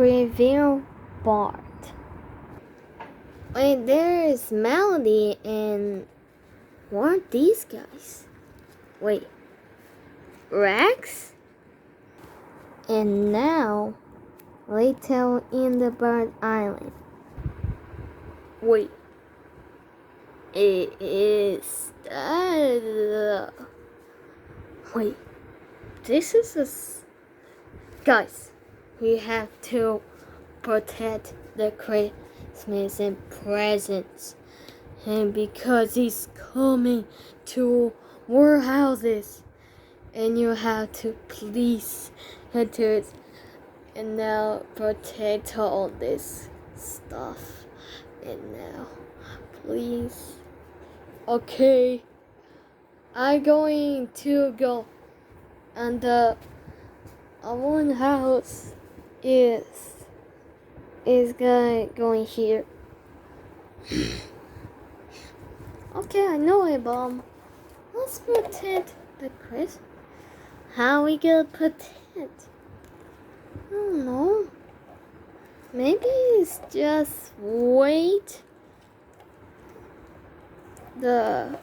preview part. Wait, there's Melody and what are these guys? Wait, Rex? And now, Little in the Bird Island. Wait, is that... Wait, this is guys, we have to protect the Christmas and presents. And because he's coming to warehouses, and you have to please enter it and now protect all this stuff. And now, please. Okay, I'm going to go, and the one house is going here. Okay, I know it, Mom. Let's protect the Chris. How we gonna protect? I don't know. Maybe it's just wait the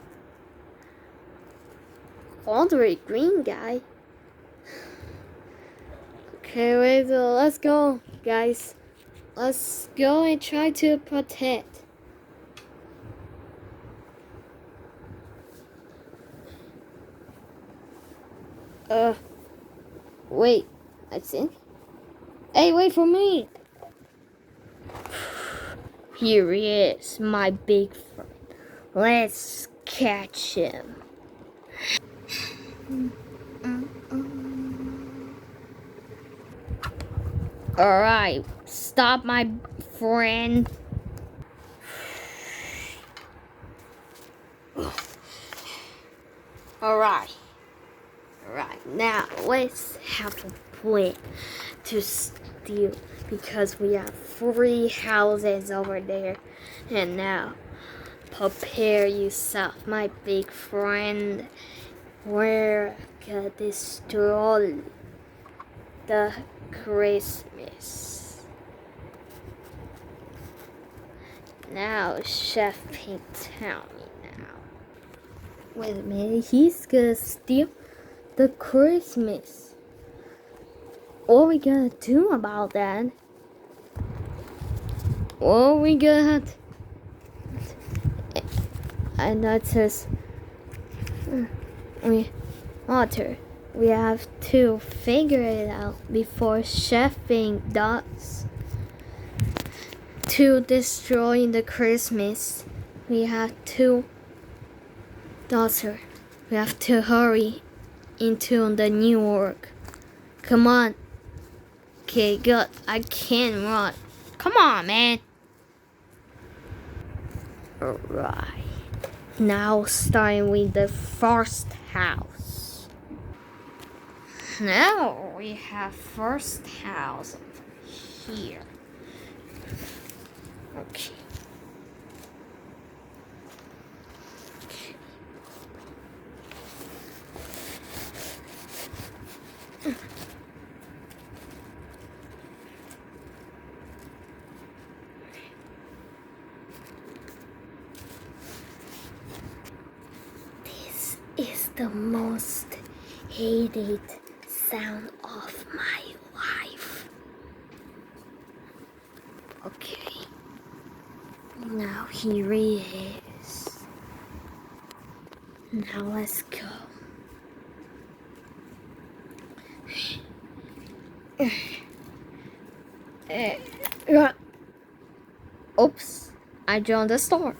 Audrey Green guy. Okay, wait, so let's go, guys. Let's go and try to protect. Wait, I think. Hey, wait for me. Here he is, my big friend. Let's catch him. Alright, stop, my friend. Alright, now let's have a plan to steal, because we have 3 houses over there. And now, prepare yourself, my big friend. We're gonna destroy the Christmas. Now, Chef Pink, tell me now. Wait a minute, he's gonna steal the Christmas. What are we gonna do about that? What are we gonna... I noticed... We have to figure it out before Chef Pink does. To destroy the Christmas, we have to... Daughter, we have to hurry into the New York. Come on. Okay, good. I can't run. Come on, man. Alright. Now starting with the first house. Now we have first house over here. Okay. Is the most hated sound of my life. Okay, now here he is. Now let's go. Oops, I joined the store.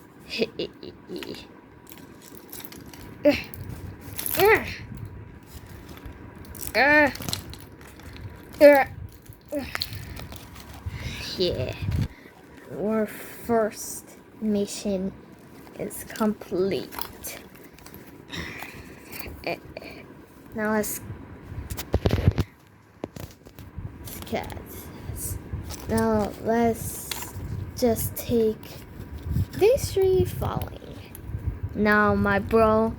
Yeah, our first mission is complete. Now let's get. Now let's just take these 3 following. Now my bro,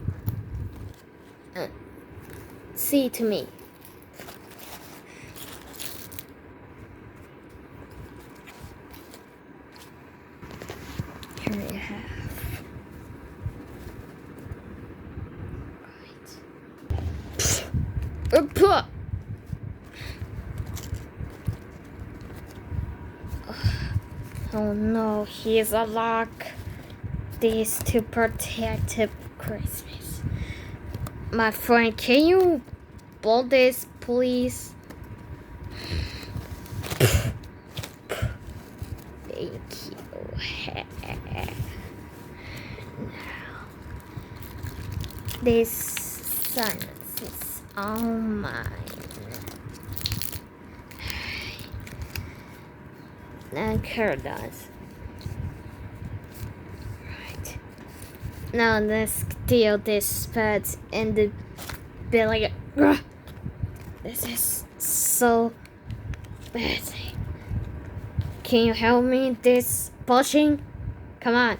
see to me. Oh no, he's a lock. This to protect Christmas. My friend, can you blow this, please? Thank you. Now, this silence is all mine. And Carol does. Right. Now let's steal this pet and the belly. This is so bad. Can you help me this pushing? Come on.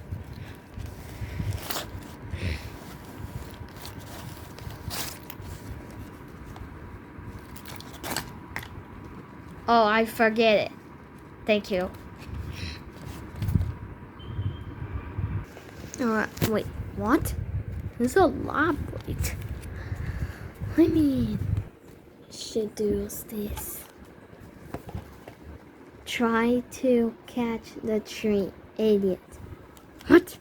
Oh, I forget it. Thank you. Alright, wait, what? This is elaborate. Let me introduce this. Try to catch the tree, idiot. What?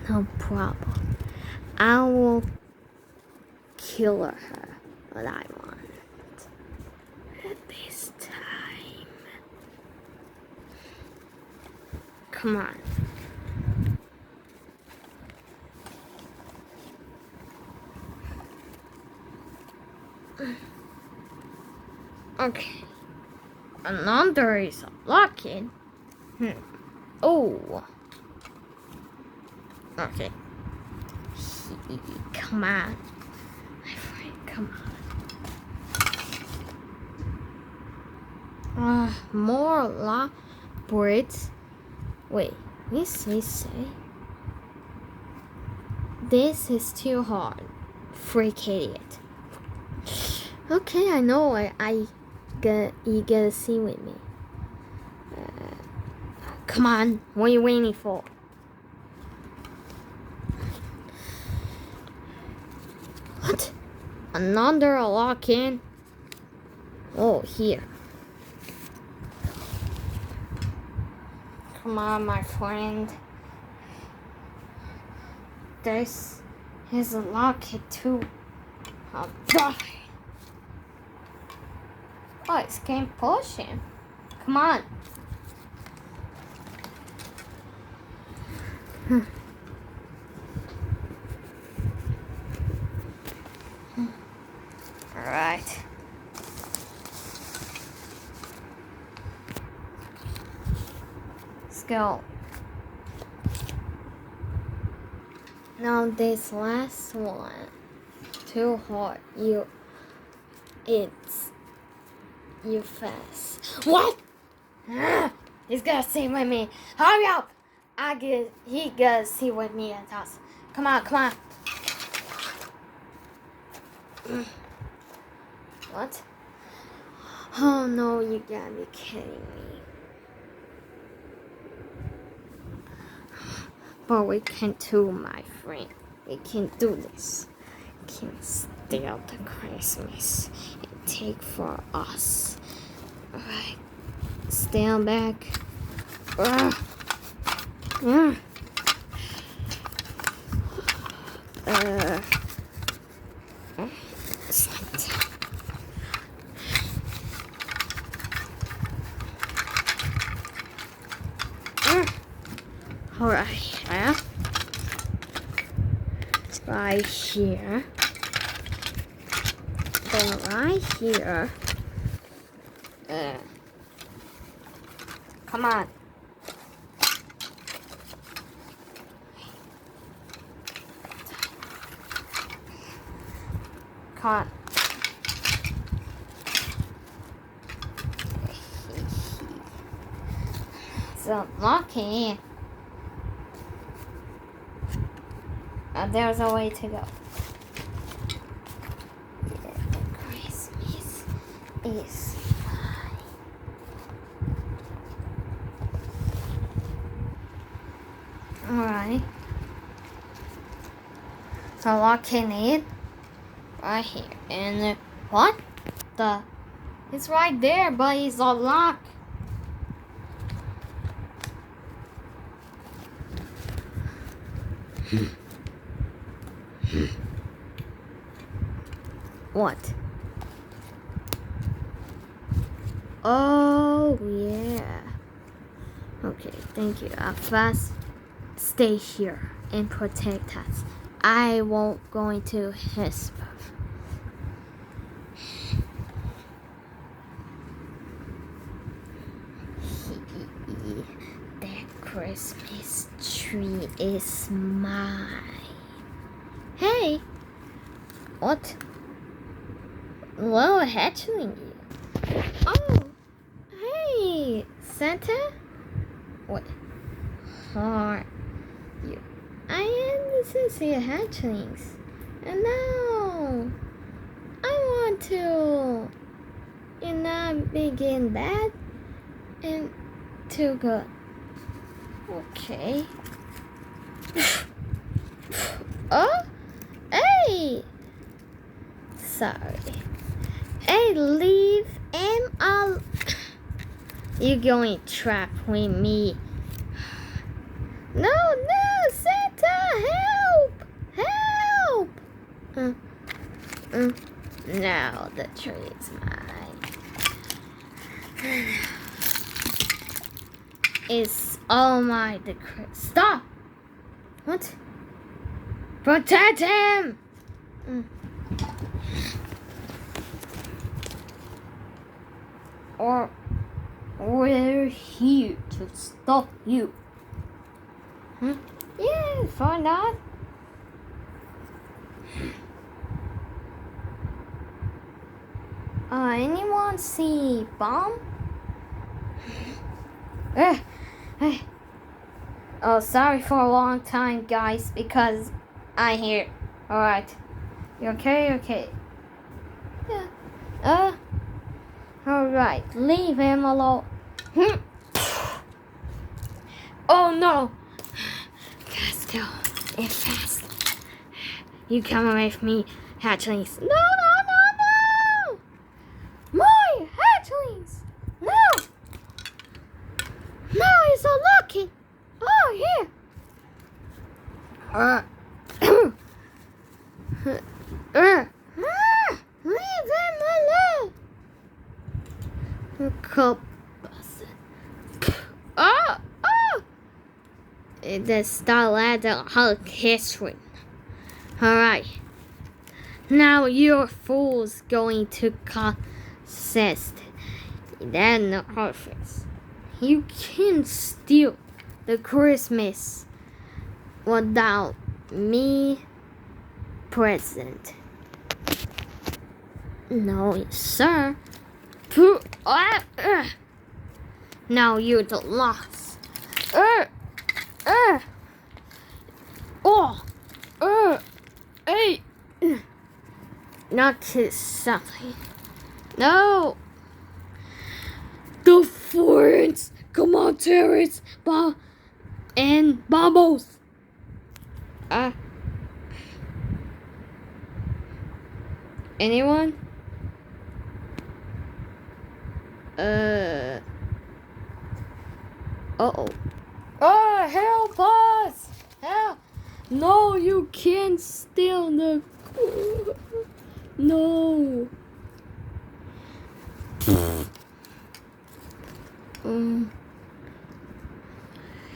No problem. I will kill her what I want. At this time. Come on. Okay. Another is unlocking. Oh. Okay. Come on. My friend, come on. More elaborate. Wait, what does this say? This is too hard. Freak idiot. Okay, I know. You gotta see with me. Come on, what are you waiting for? What? Another lock-in? Oh, here. Come on, my friend. This is a lock-in too. I'll die. Oh, it's can't push him. Come on. Alright. Let's go. Now this last one. Too hard. You fast. What? He's gonna see with me. Hurry up! He gonna see with me and us. Come on, come on. What? Oh no, you gotta be kidding me. But we can do, my friend. We can do this. We can steal the Christmas and take for us. Alright. Stand back. Alright, right here. Then right here. Come on. Come on. So lucky. There's a way to go. Yeah, Christmas is fine. Alright. So locking it right here. And what? It's right there, but it's unlocked. What? Oh, yeah. Okay, thank you. I'll fast stay here and protect us. I won't go into his path. That Christmas tree is mine. Hey! What? Well, hatchling you. Oh! Hey! Santa? What? Are you? I am to see hatchlings. And now I want to begin bad and to good. Okay. Oh? Hey! Sorry. Hey, leave him alone. You're going to trap with me. No, Santa, help! Now the tree is mine. It's all mine. Stop! What? Protect him! Or we're here to stop you. Yeah, for that. Anyone see bomb? Oh, sorry for a long time, guys, because I'm here. Alright. You okay? Okay. Yeah. Alright. Leave him alone. Oh, no. Let's go. And fast. You come away from me, hatchlings. No! My hatchlings! No! No, he's so lucky. Oh, here. Leave him alone. Oh! The Starlight Hulk history. Alright. Now you're fools going to consist that no office. You can't steal the Christmas without me present. No, sir. Now you're the loss. Hey. Not to something. No. The friends. Come on, terrorists. And bubbles. Anyone? Uh-oh. Oh, help us! Help! No, you can't steal the... No.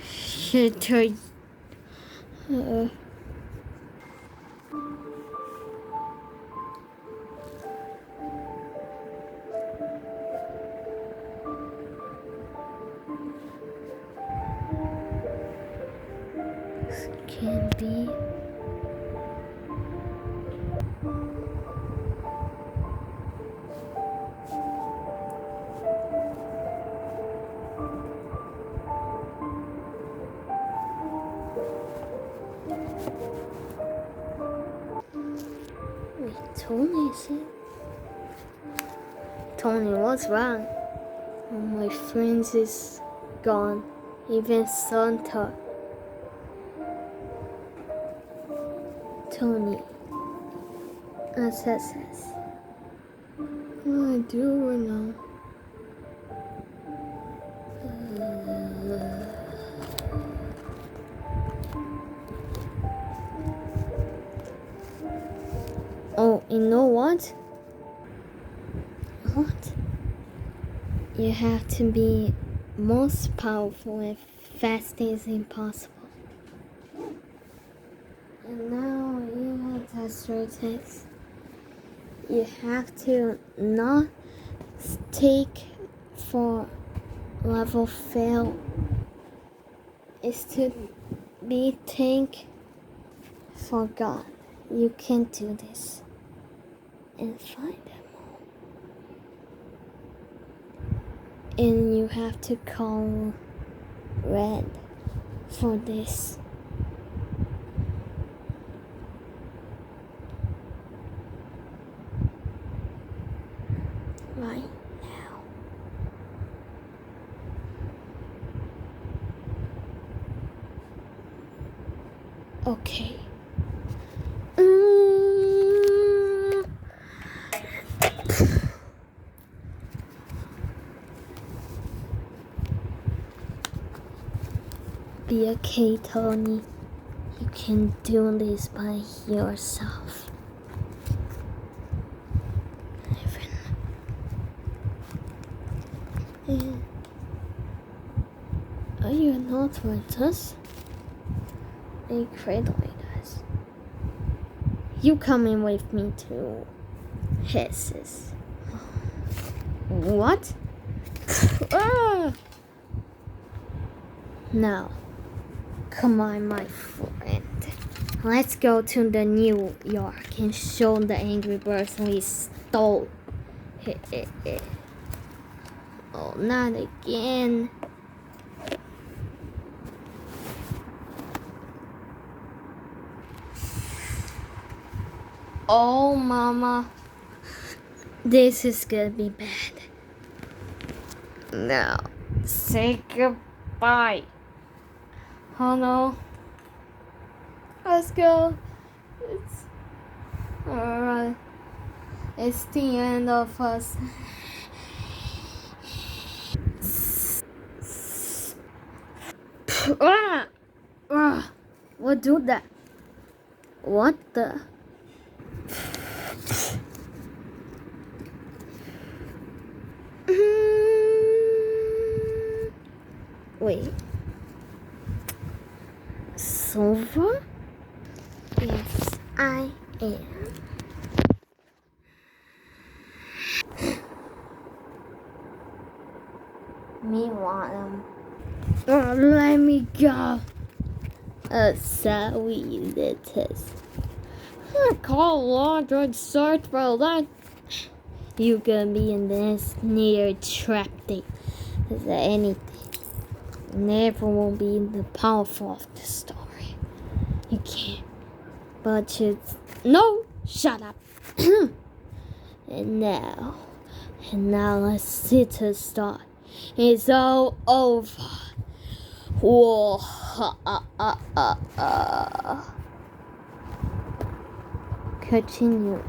Shit, can be. Wait, Tony is it? Tony, what's wrong? All my friends is gone. Even Santa. Tony. Assassin. What do I do right now? Oh, you know what? You have to be most powerful and fastest impossible. And now you have to strategies. You have to not take for level fail. Is to be thank for God. You can do this and find them all. And you have to call red for this. Right now. Okay. Be okay, Tony. You can do this by yourself. Are you not with us? Incredibly does. You coming with me to hisses. What? No. Come on, my friend. Let's go to the New York and show the Angry Birds we stole. Oh, not again. Oh, Mama. This is gonna be bad. Now, say goodbye. Oh no. Let's go. It's alright. It's the end of us. What do that? What the? Wait. Silver? Yes, I am. Meanwhile, let me go. Sorry, letters. I call London search for that. You gonna be in this near trap thing. Is there anything? Never will be the powerful of the story. You can't. But you. No! Shut up! And now let's see to start. It's all over. Whoa. Continue.